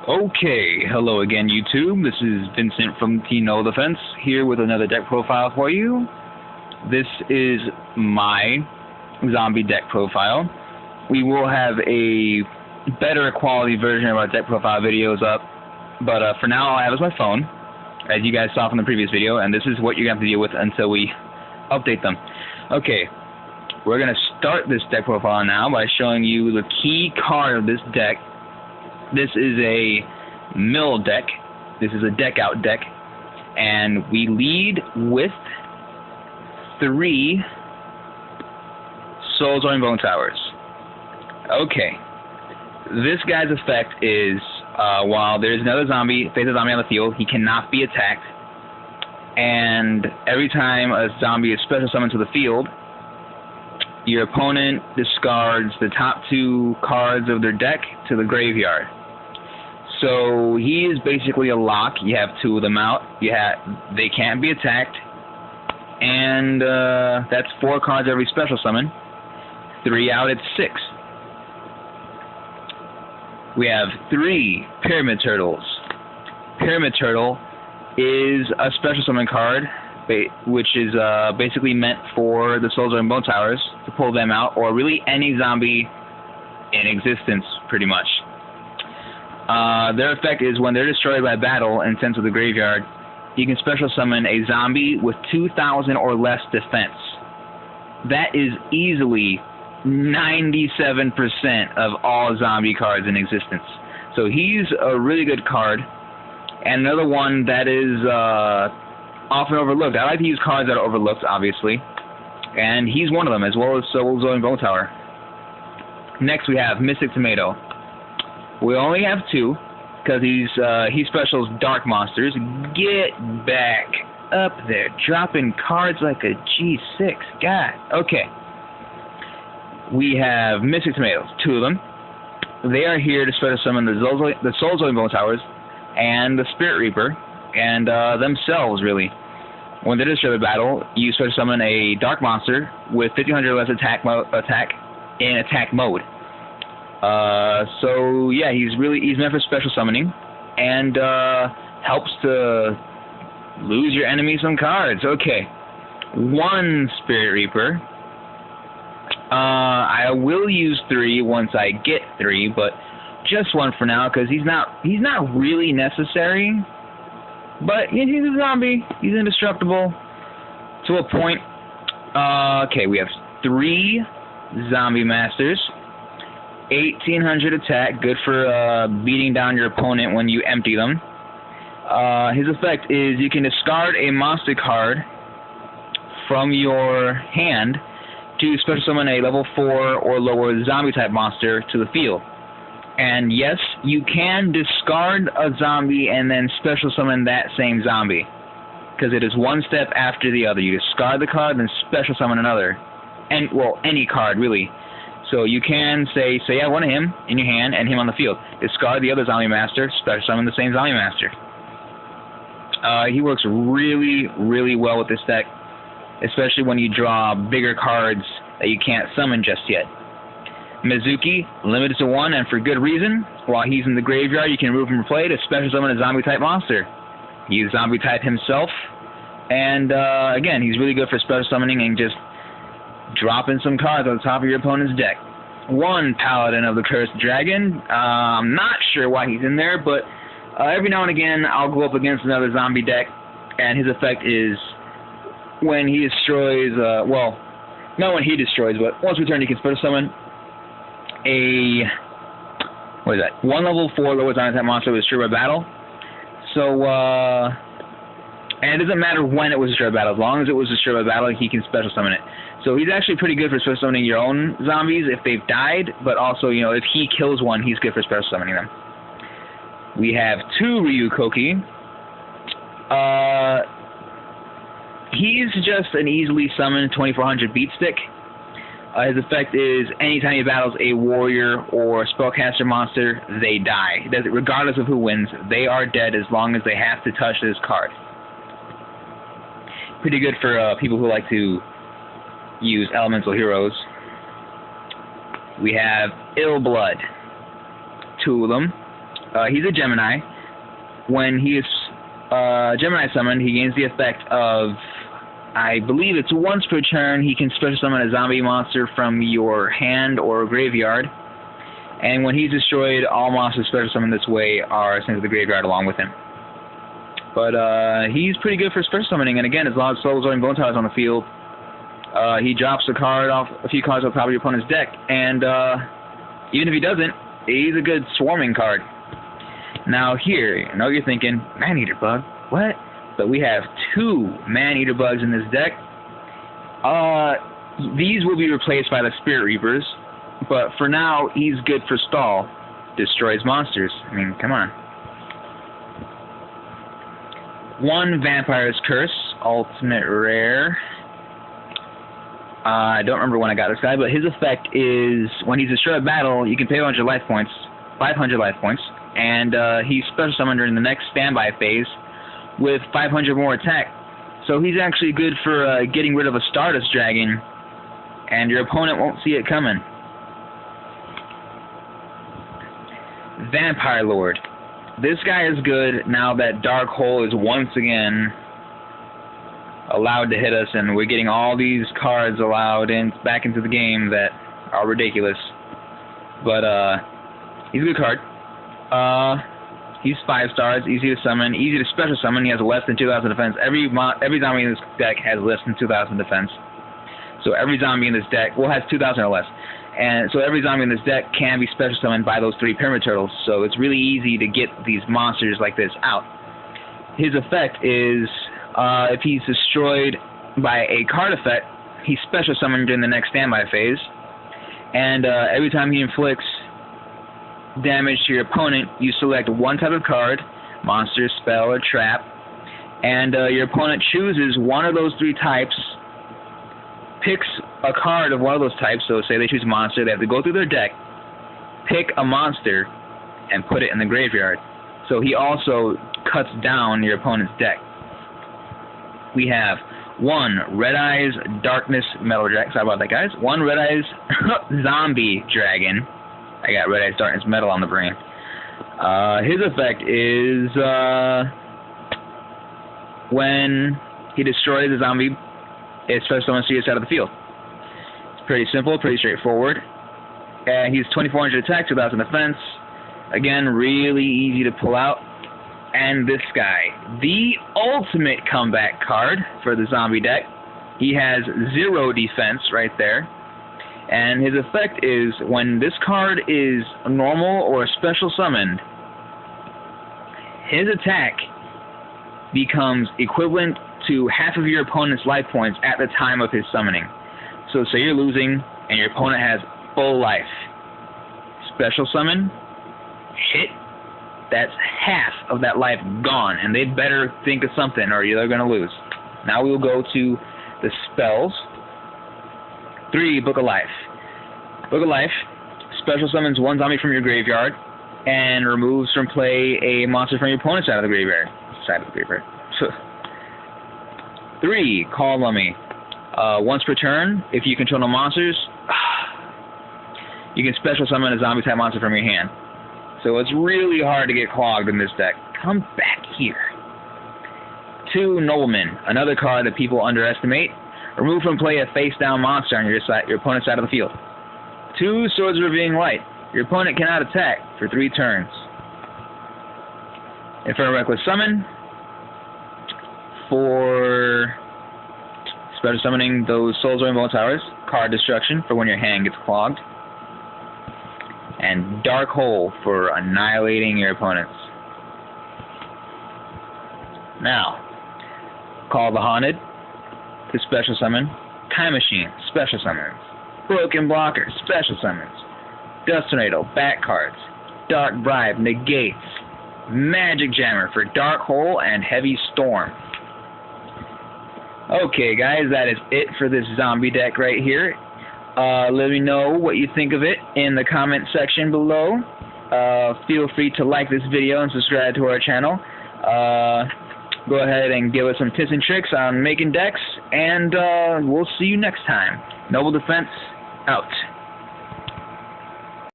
Okay, hello again YouTube. This is Vincent from Team NobleDefense here with another deck profile for you. This is my zombie deck profile. We will have a better quality version of our deck profile videos up, but for now all I have is my phone, as you guys saw from the previous video, and this is what you're going to have to deal with until we update them. Okay, we're going to start this deck profile now by showing you the key card of this deck. This is a mill deck. This is a deck out deck, and we lead with 3 Soul Bone Towers. Okay, this guy's effect is while there's another zombie, faces a zombie on the field, he cannot be attacked, and every time a zombie is special summoned to the field, your opponent discards the top 2 cards of their deck to the graveyard. So he is basically a lock. You have 2 of them out. They can't be attacked, and that's 4 cards every special summon. 3 out, it's 6. We have 3 Pyramid Turtles. Pyramid Turtle is a special summon card, which is basically meant for the Soul Bone Towers to pull them out, or really any zombie in existence, pretty much. Their effect is when they're destroyed by battle and sent to the graveyard, you can special summon a zombie with 2,000 or less defense. That is easily 97% of all zombie cards in existence. So he's a really good card. And another one that is often overlooked. I like to use cards that are overlooked, obviously. And he's one of them, as well as Soul Bone Tower. Next we have Mystic Tomato. We only have 2, because he specials Dark Monsters. Get back up there, dropping cards like a G6. God. Okay. We have Mystic Tomatoes, 2 of them. They are here to special summon the Soul Bone Towers and the Spirit Reaper, and themselves, really. When they're destroyed by battle, you special summon a Dark Monster with 1,500 less attack in attack mode. So yeah, he's meant for special summoning, and helps to lose your enemy some cards. Okay, 1 Spirit Reaper. I will use 3 once I get 3, but just 1 for now, because he's not really necessary. But he's a zombie. He's indestructible to a point. Okay, we have 3 Zombie Masters. 1,800 attack, good for beating down your opponent when you empty them. His effect is you can discard a monster card from your hand to special summon a level 4 or lower zombie type monster to the field. And yes, you can discard a zombie and then special summon that same zombie, because it is one step after the other. You discard the card, then special summon another, and well, any card really. So you can say you have one of him in your hand and him on the field. Discard the other zombie master, special summon the same zombie master. He works really, really well with this deck, especially when you draw bigger cards that you can't summon just yet. Mizuki, limited to 1, and for good reason. While he's in the graveyard, you can remove him from play to special summon a zombie type monster. He's zombie type himself, and again, he's really good for special summoning and just dropping some cards on the top of your opponent's deck. 1 Paladin of the Cursed Dragon. I'm not sure why he's in there, but every now and again I'll go up against another zombie deck, and his effect is when he destroys, well, not when he destroys, but once per turn you can special summon a, what is that, 1 level 4 lower zombie type monster was destroyed by battle. So, and it doesn't matter when it was destroyed by battle. As long as it was destroyed by battle, he can special summon it. So he's actually pretty good for special summoning your own zombies if they've died, but also, you know, if he kills one, he's good for special summoning them. We have 2 Ryu Koki. He's just an easily summoned 2400 beat stick. His effect is anytime he battles a warrior or spellcaster monster, they die. Regardless of who wins, they are dead as long as they have to touch this card. Pretty good for people who like to use elemental heroes. We have Ill Blood. 2 of them. He's a Gemini. When he is Gemini summoned, he gains the effect of, I believe it's once per turn, he can special summon a zombie monster from your hand or graveyard. And when he's destroyed, all monsters special summoned this way are sent to the graveyard along with him. But he's pretty good for special summoning, and again, as long as Soul Absorbing Bone Towers on the field, he drops a few cards off top of your opponent's deck, and even if he doesn't, he's a good swarming card. Now here, I know you're thinking, Man-Eater Bug, what? But we have 2 Man-Eater Bugs in this deck. These will be replaced by the Spirit Reapers, but for now, he's good for stall. Destroys monsters. I mean, come on. 1 Vampire's Curse, ultimate rare. I don't remember when I got this guy, but his effect is when he's destroyed battle, you can pay 100 life points, 500 life points, and he's special summoned during the next standby phase with 500 more attack. So he's actually good for getting rid of a Stardust Dragon, and your opponent won't see it coming. Vampire Lord. This guy is good now that Dark Hole is once again allowed to hit us, and we're getting all these cards allowed back into the game that are ridiculous. But he's a good card. He's 5 stars, easy to summon, easy to special summon. He has less than 2,000 defense. Every zombie in this deck has less than 2,000 defense. So every zombie in this deck, well, has 2,000 or less. And so every zombie in this deck can be special summoned by those 3 Pyramid Turtles. So it's really easy to get these monsters like this out. His effect is, if he's destroyed by a card effect, he's special summoned during the next standby phase. And every time he inflicts damage to your opponent, you select 1 type of card, monster, spell, or trap, and your opponent chooses one of those 3 types, picks a card of one of those types. So say they choose monster, they have to go through their deck, pick a monster, and put it in the graveyard. So he also cuts down your opponent's deck. We have 1 Red Eyes Darkness Metal Dragon. Sorry about that, guys. 1 Red Eyes Zombie Dragon. I got Red Eyes Darkness Metal on the brain. His effect is when he destroys a zombie, it special summons to your side of the field. It's pretty simple, pretty straightforward. He's 2,400 attack, 2,000 defense. Again, really easy to pull out. And this guy, the ultimate comeback card for the zombie deck. He has 0 defense right there. And his effect is when this card is normal or special summoned, his attack becomes equivalent to half of your opponent's life points at the time of his summoning. So say you're losing and your opponent has full life. Special summon, hit, that's half of that life gone, and they better think of something or they're going to lose. Now we will go to the spells. 3, Book of Life. Book of Life special summons 1 zombie from your graveyard and removes from play a monster from your opponent's side of the graveyard. 3, Call Mummy. Once per turn, if you control no monsters, you can special summon a zombie type monster from your hand. So it's really hard to get clogged in this deck. Come back here. 2, Nobleman. Another card that people underestimate. Remove from play a face-down monster on your opponent's side of the field. 2, Swords of Revealing Light. Your opponent cannot attack for 3 turns. Infernal Reckless Summon. For special summoning those Soul Absorbing Bone Towers. Card Destruction for when your hand gets clogged. And Dark Hole for annihilating your opponents. Now, Call the Haunted to special summon. Time Machine, special summons. Broken Blocker, special summons. Dust Tornado, back cards. Dark Bribe, negates. Magic Jammer for Dark Hole and Heavy Storm. Okay, guys, that is it for this zombie deck right here. Let me know what you think of it in the comment section below. Feel free to like this video and subscribe to our channel. Go ahead and give us some tips and tricks on making decks, and we'll see you next time. Noble Defense, out.